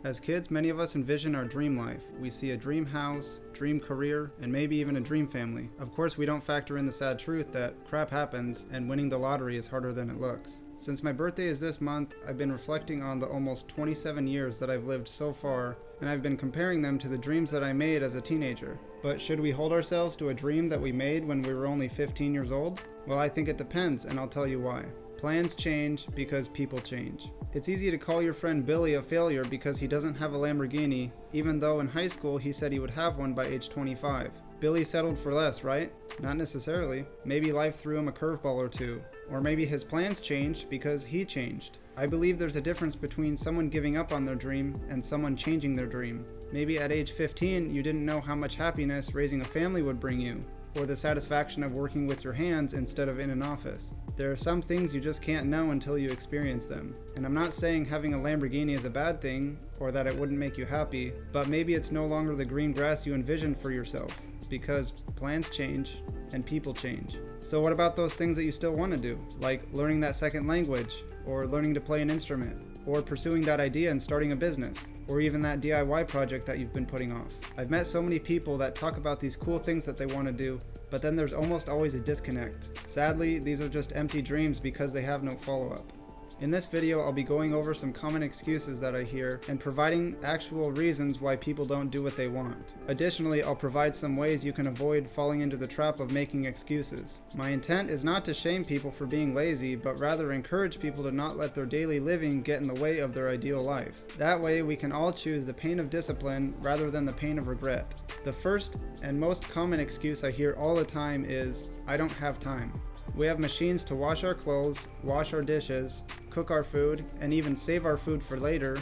As kids, many of us envision our dream life. We see a dream house, dream career, and maybe even a dream family. Of course, we don't factor in the sad truth that crap happens and winning the lottery is harder than it looks. Since my birthday is this month, I've been reflecting on the almost 27 years that I've lived so far, and I've been comparing them to the dreams that I made as a teenager. But should we hold ourselves to a dream that we made when we were only 15 years old? Well, I think it depends, and I'll tell you why. Plans change because people change. It's easy to call your friend Billy a failure because he doesn't have a Lamborghini, even though in high school he said he would have one by age 25. Billy settled for less, right? Not necessarily. Maybe life threw him a curveball or two. Or maybe his plans changed because he changed. I believe there's a difference between someone giving up on their dream and someone changing their dream. Maybe at age 15 you didn't know how much happiness raising a family would bring you, or the satisfaction of working with your hands instead of in an office. There are some things you just can't know until you experience them. And I'm not saying having a Lamborghini is a bad thing, or that it wouldn't make you happy, but maybe it's no longer the green grass you envisioned for yourself, because plans change and people change. So what about those things that you still want to do, like learning that second language, or learning to play an instrument, or pursuing that idea and starting a business, or even that DIY project that you've been putting off? I've met so many people that talk about these cool things that they want to do, but then there's almost always a disconnect. Sadly, these are just empty dreams because they have no follow-up. In this video, I'll be going over some common excuses that I hear and providing actual reasons why people don't do what they want. Additionally, I'll provide some ways you can avoid falling into the trap of making excuses. My intent is not to shame people for being lazy, but rather encourage people to not let their daily living get in the way of their ideal life. That way, we can all choose the pain of discipline rather than the pain of regret. The first and most common excuse I hear all the time is, "I don't have time." We have machines to wash our clothes, wash our dishes, cook our food, and even save our food for later,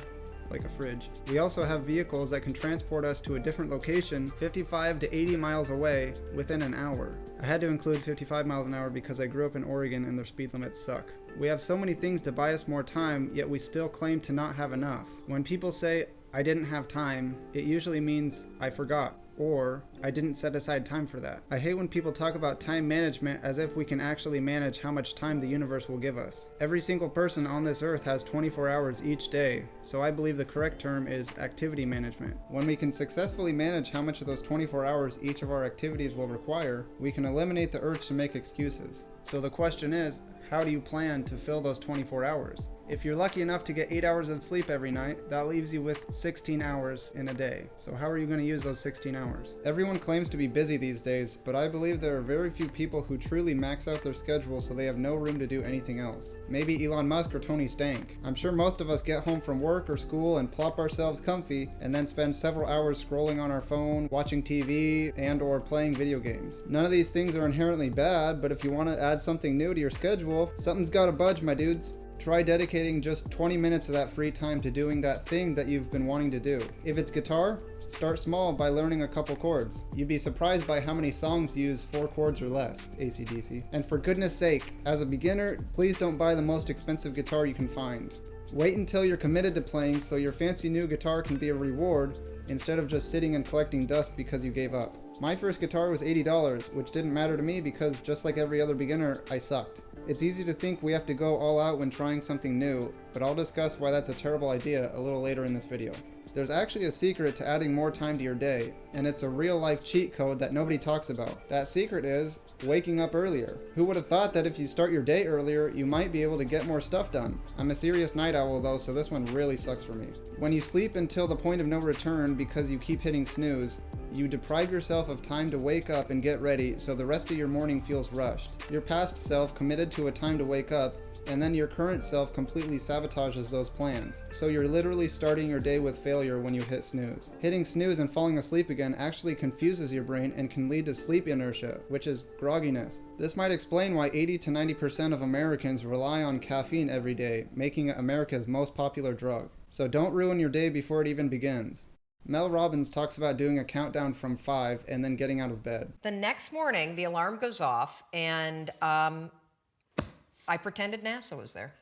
like a fridge. We also have vehicles that can transport us to a different location 55 to 80 miles away within an hour. I had to include 55 miles an hour because I grew up in Oregon and their speed limits suck. We have so many things to buy us more time, yet we still claim to not have enough. When people say, "I didn't have time," it usually means, "I forgot," or "I didn't set aside time for that." I hate when people talk about time management as if we can actually manage how much time the universe will give us. Every single person on this earth has 24 hours each day, so I believe the correct term is activity management. When we can successfully manage how much of those 24 hours each of our activities will require, we can eliminate the urge to make excuses. So the question is, how do you plan to fill those 24 hours? If you're lucky enough to get 8 hours of sleep every night, that leaves you with 16 hours in a day. So how are you going to use those 16 hours? Everyone claims to be busy these days, but I believe there are very few people who truly max out their schedule so they have no room to do anything else. Maybe Elon Musk or Tony Stank. I'm sure most of us get home from work or school and plop ourselves comfy and then spend several hours scrolling on our phone, watching TV, and or playing video games. None of these things are inherently bad, but if you want to add something new to your schedule, something's got to budge, my dudes. Try dedicating just 20 minutes of that free time to doing that thing that you've been wanting to do. If it's guitar, start small by learning a couple chords. You'd be surprised by how many songs use 4 chords or less, AC/DC. And for goodness sake, as a beginner, please don't buy the most expensive guitar you can find. Wait until you're committed to playing so your fancy new guitar can be a reward instead of just sitting and collecting dust because you gave up. My first guitar was $80, which didn't matter to me because just like every other beginner, I sucked. It's easy to think we have to go all out when trying something new, but I'll discuss why that's a terrible idea a little later in this video. There's actually a secret to adding more time to your day, and it's a real-life cheat code that nobody talks about. That secret is waking up earlier. Who would have thought that if you start your day earlier, you might be able to get more stuff done? I'm a serious night owl though, so this one really sucks for me. When you sleep until the point of no return because you keep hitting snooze, you deprive yourself of time to wake up and get ready, so the rest of your morning feels rushed. Your past self committed to a time to wake up, and then your current self completely sabotages those plans. So you're literally starting your day with failure when you hit snooze. Hitting snooze and falling asleep again actually confuses your brain and can lead to sleep inertia, which is grogginess. This might explain why 80 to 90% of Americans rely on caffeine every day, making it America's most popular drug. So don't ruin your day before it even begins. Mel Robbins talks about doing a countdown from 5 and then getting out of bed. The next morning, the alarm goes off, and I pretended NASA was there.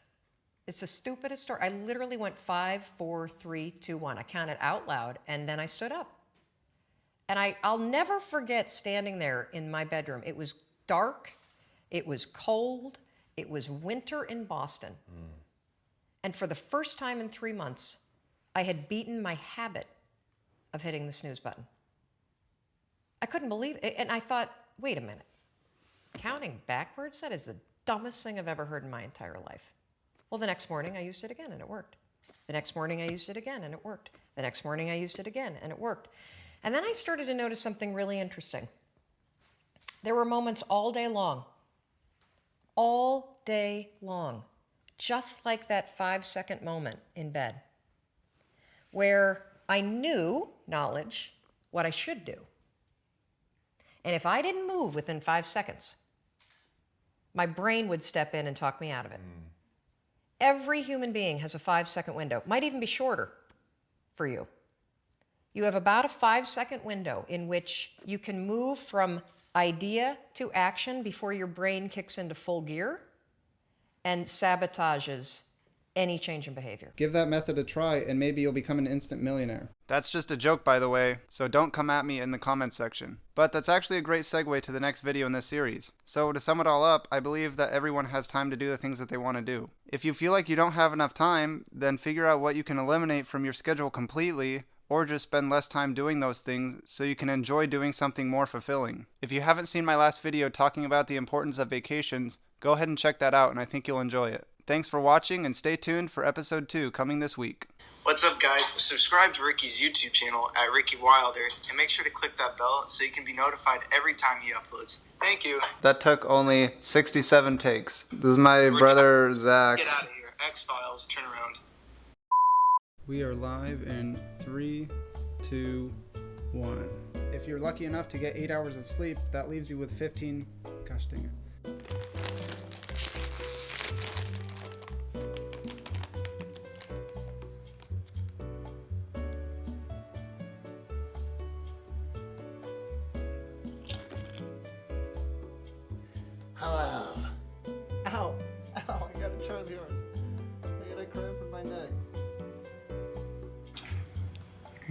It's the stupidest story. I literally went 5, 4, 3, 2, 1. I counted out loud, and then I stood up. And I'll never forget standing there in my bedroom. It was dark, it was cold, it was winter in Boston. And for the first time in 3 months, I had beaten my habit of hitting the snooze button. I couldn't believe it. And I thought, wait a minute. Counting backwards? That is the dumbest thing I've ever heard in my entire life. Well, the next morning I used it again and it worked. The next morning I used it again and it worked. The next morning I used it again and it worked. And then I started to notice something really interesting. There were moments all day long, just like that 5-second moment in bed, where I knew, knowledge, what I should do. And if I didn't move within 5 seconds, my brain would step in and talk me out of it. Every human being has a 5-second window, might even be shorter for you. You have about a 5-second window in which you can move from idea to action before your brain kicks into full gear and sabotages any change in behavior. Give that method a try and maybe you'll become an instant millionaire. That's just a joke, by the way, so don't come at me in the comments section. But that's actually a great segue to the next video in this series. So to sum it all up, I believe that everyone has time to do the things that they want to do. If you feel like you don't have enough time, then figure out what you can eliminate from your schedule completely, or just spend less time doing those things so you can enjoy doing something more fulfilling. If you haven't seen my last video talking about the importance of vacations, go ahead and check that out and I think you'll enjoy it. Thanks for watching and stay tuned for episode 2 coming this week. What's up, guys? Subscribe to Ricky's YouTube channel at Ricky Wilder and make sure to click that bell so you can be notified every time he uploads. Thank you. That took only 67 takes. This is my brother Zach. Get out of here. X-Files, turn around. We are live in 3, 2, 1. If you're lucky enough to get 8 hours of sleep, that leaves you with 15. Gosh dang it. Ow. Ow. Ow, I gotta try yours. I got a cramp in my neck.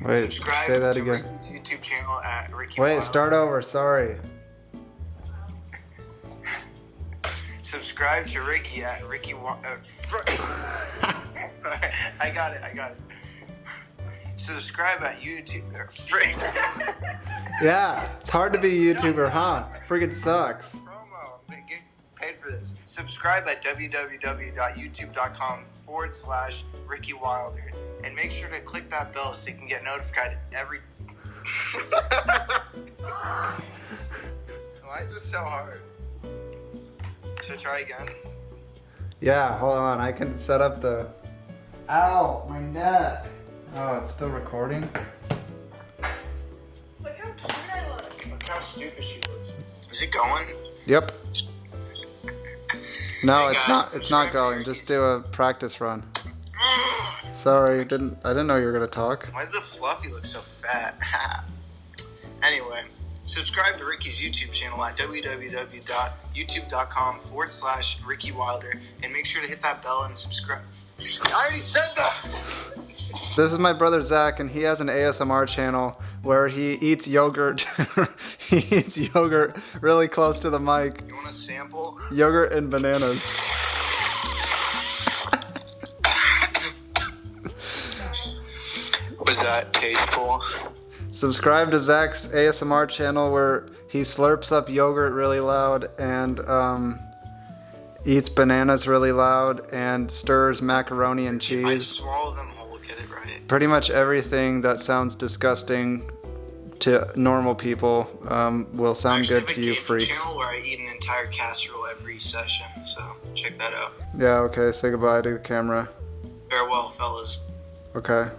Wait, Subscribe say that to again. Ricky's YouTube channel at Ricky Wait, Wilder. start over, sorry. Subscribe to Ricky at Ricky Wilder. I got it. Subscribe at YouTube. Yeah, it's hard to be a YouTuber, huh? Friggin' sucks. Promo. Get paid for this. Subscribe at www.youtube.com/Ricky Wilder. And make sure to click that bell so you can get notified every... Why is this so hard? Should I try again? Yeah, hold on, I can set up the... Ow, my neck. Oh, it's still recording? Look how cute I look. Look how stupid she looks. Is it going? Yep. No, Hey it's guys, not going. Just do a practice run. Sorry, I didn't know you were gonna talk. Why does the fluffy look so fat? Anyway, subscribe to Ricky's YouTube channel at www.youtube.com/Ricky Wilder and make sure to hit that bell and subscribe. I already said that! This is my brother Zach, and he has an ASMR channel where he eats yogurt. He eats yogurt really close to the mic. You want a sample? Yogurt and bananas. Was that tasteful? Subscribe to Zach's ASMR channel where he slurps up yogurt really loud and eats bananas really loud and stirs macaroni and I cheese. swallow them whole, get it right. Pretty much everything that sounds disgusting to normal people will sound good to you freaks. Channel where I eat an entire casserole every session, so check that out. Yeah, okay, say goodbye to the camera. Farewell, fellas. Okay.